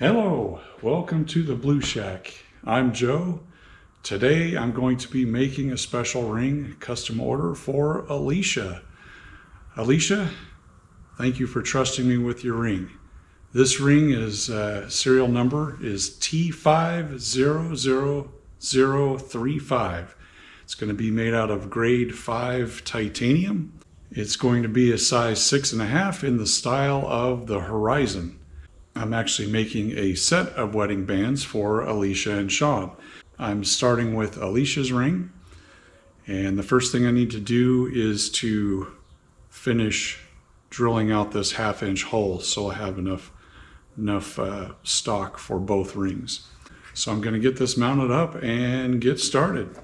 Hello, welcome to the Blue Shack. I'm Joe. Today I'm going to be making a special ring custom order for Alicia. Alicia, thank you for trusting me with your ring. This ring is serial number is T500035. It's going to be made out of grade 5 titanium. It's going to be a size 6.5 in the style of the Horizon. I'm actually making a set of wedding bands for Alicia and Sean. I'm starting with Alicia's ring, and the first thing I need to do is to finish drilling out this 1/2-inch hole so I have enough stock for both rings. So I'm going to get this mounted up and get started.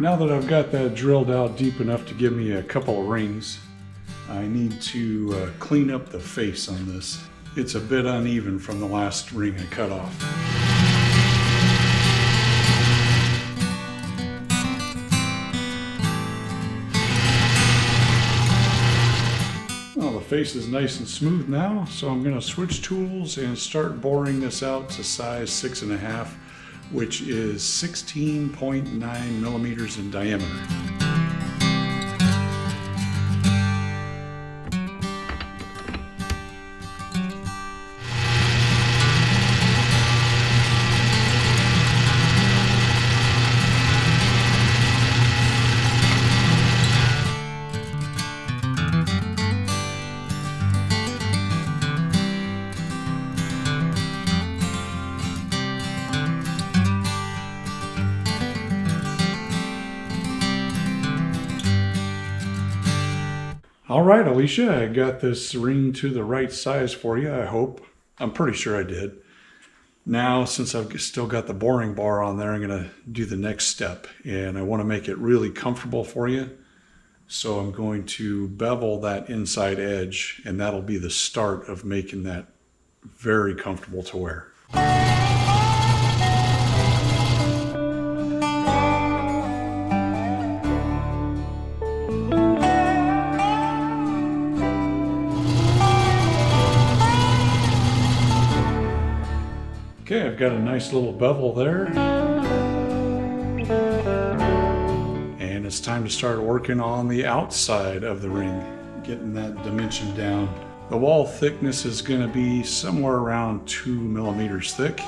Now that I've got that drilled out deep enough to give me a couple of rings, I need to clean up the face on this. It's a bit uneven from the last ring I cut off. Well, the face is nice and smooth now, so I'm going to switch tools and start boring this out to size 6.5. which is 16.9 millimeters in diameter. All right, Alicia, I got this ring to the right size for you, I hope. I'm pretty sure I did. Now, since I've still got the boring bar on there, I'm going to do the next step. And I want to make it really comfortable for you. So I'm going to bevel that inside edge, and that'll be the start of making that very comfortable to wear. Okay, I've got a nice little bevel there. And it's time to start working on the outside of the ring, getting that dimension down. The wall thickness is going to be somewhere around 2 millimeters thick.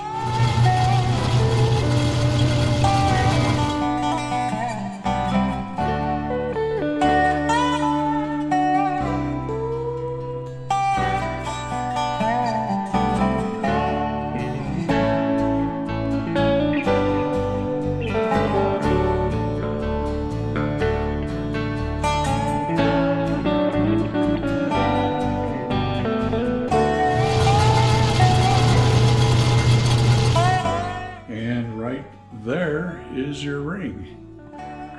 There is your ring,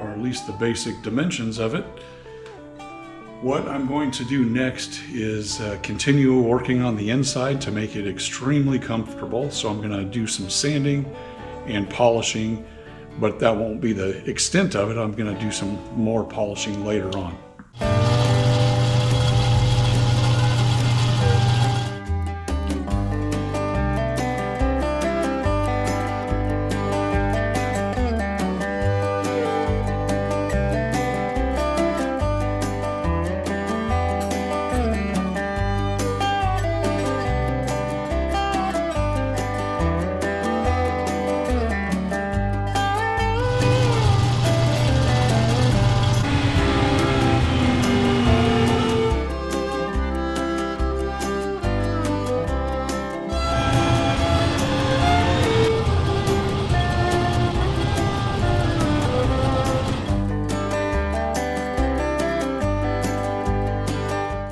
or at least the basic dimensions of it. What I'm going to do next is continue working on the inside to make it extremely comfortable. So I'm going to do some sanding and polishing, but that won't be the extent of it. I'm going to do some more polishing later on.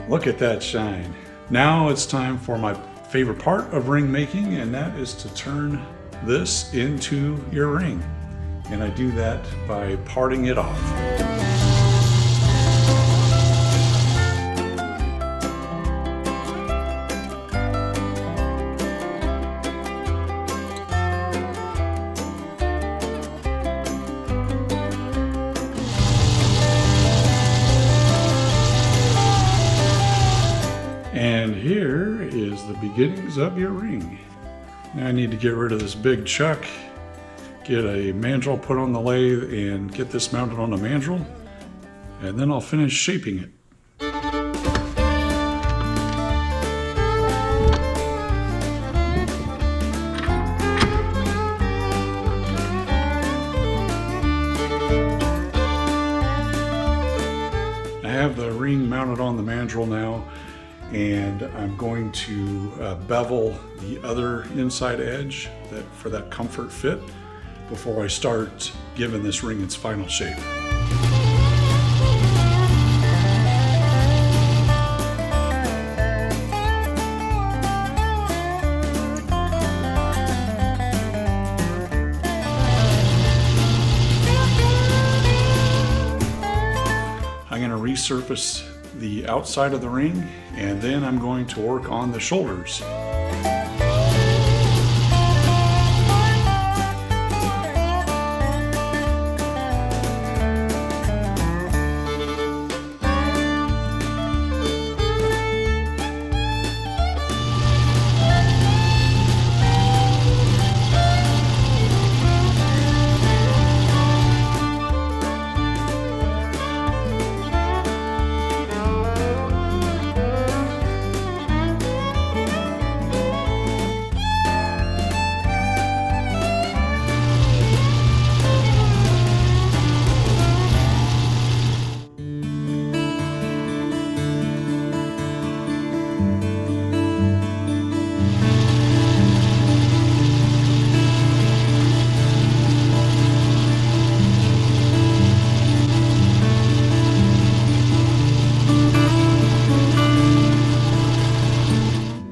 Look at that shine. Now it's time for my favorite part of ring making, and that is to turn this into your ring. and I do that by parting it off. And here is the beginnings of your ring. Now I need to get rid of this big chuck, get a mandrel put on the lathe, and get this mounted on a mandrel, and then I'll finish shaping it. I have the ring mounted on the mandrel now, and I'm going to bevel the other inside edge for that comfort fit before I start giving this ring its final shape. I'm going to resurface the outside of the ring, and then I'm going to work on the shoulders.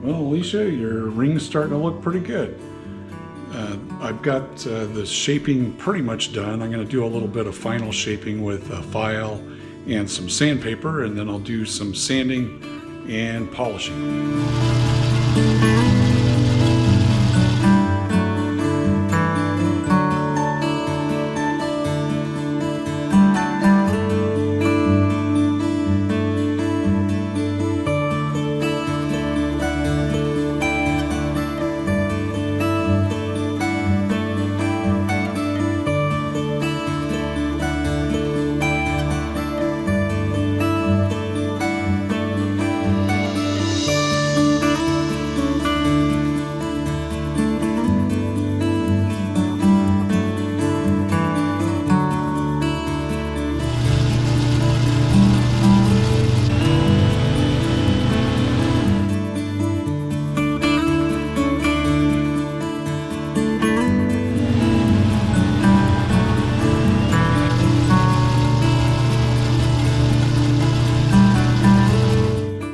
Alicia, your ring's starting to look pretty good. I've got the shaping pretty much done. I'm going to do a little bit of final shaping with a file and some sandpaper, and then I'll do some sanding and polishing.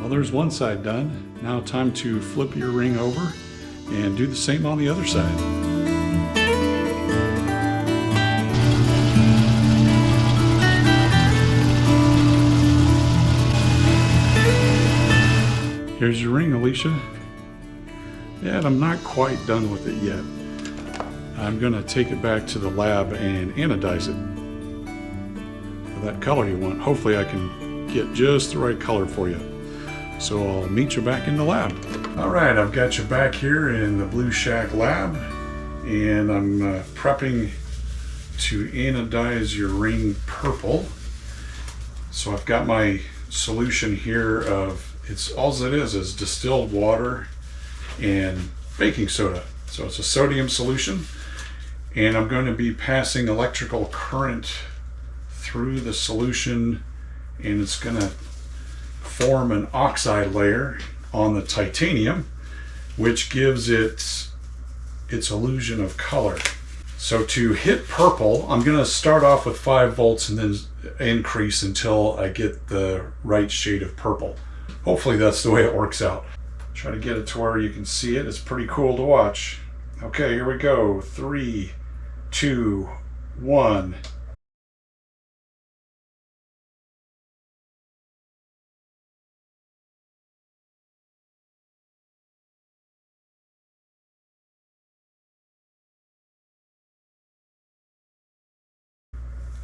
There's one side done. Now time to flip your ring over and do the same on the other side. Here's your ring, Alicia. And I'm not quite done with it yet. I'm gonna take it back to the lab and anodize it for that color you want. Hopefully I can get just the right color for you. So I'll meet you back in the lab. All right, I've got you back here in the Blue Shack lab, and I'm prepping to anodize your ring purple. So I've got my solution here of, all it is distilled water and baking soda. So it's a sodium solution, and I'm going to be passing electrical current through the solution, and it's going to form an oxide layer on the titanium, which gives it its illusion of color. So to hit purple, I'm going to start off with 5 volts and then increase until I get the right shade of purple. Hopefully that's the way it works out. Try to get it to where you can see it. It's pretty cool to watch. Okay, here we go. 3, 2, 1.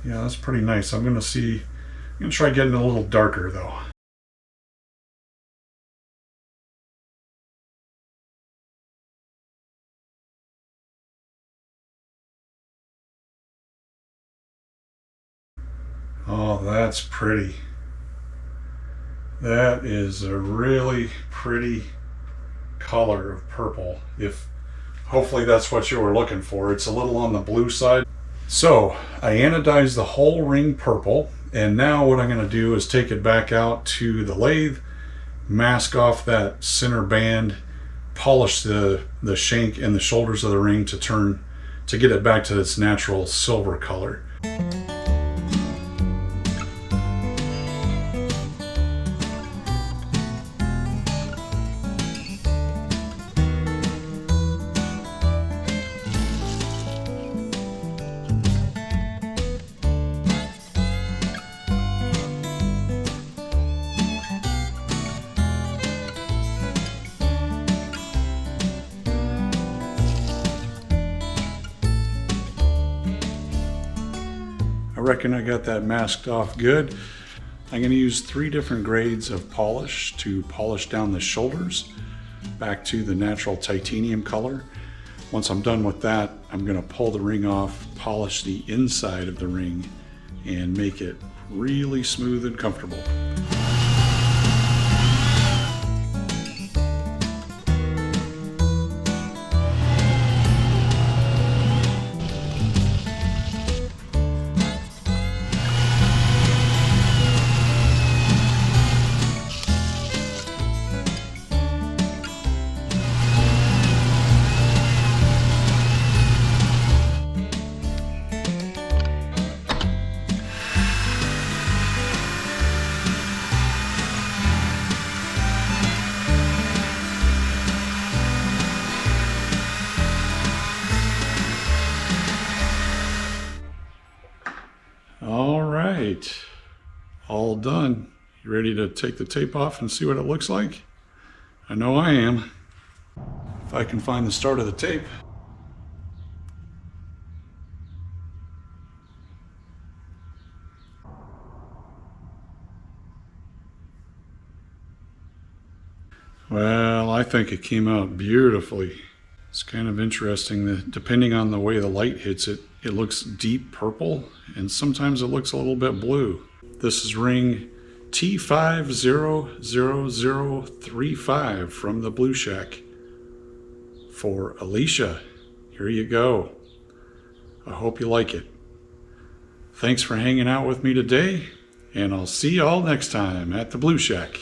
Yeah, that's pretty nice. I'm going to try getting a little darker though. Oh, that's pretty. That is a really pretty color of purple. Hopefully that's what you were looking for. It's a little on the blue side. So I anodized the whole ring purple, and now what I'm going to do is take it back out to the lathe, mask off that center band, polish the shank and the shoulders of the ring to get it back to its natural silver color. I reckon I got that masked off good. I'm going to use 3 different grades of polish to polish down the shoulders back to the natural titanium color. Once I'm done with that, I'm going to pull the ring off, polish the inside of the ring, and make it really smooth and comfortable. All right, all done. You ready to take the tape off and see what it looks like? I know I am. If I can find the start of the tape. Well, I think it came out beautifully. It's kind of interesting that depending on the way the light hits it, it looks deep purple and sometimes it looks a little bit blue. This is ring T500035 from the Blue Shack for Alicia. Here you go. I hope you like it. Thanks for hanging out with me today, and I'll see you all next time at the Blue Shack.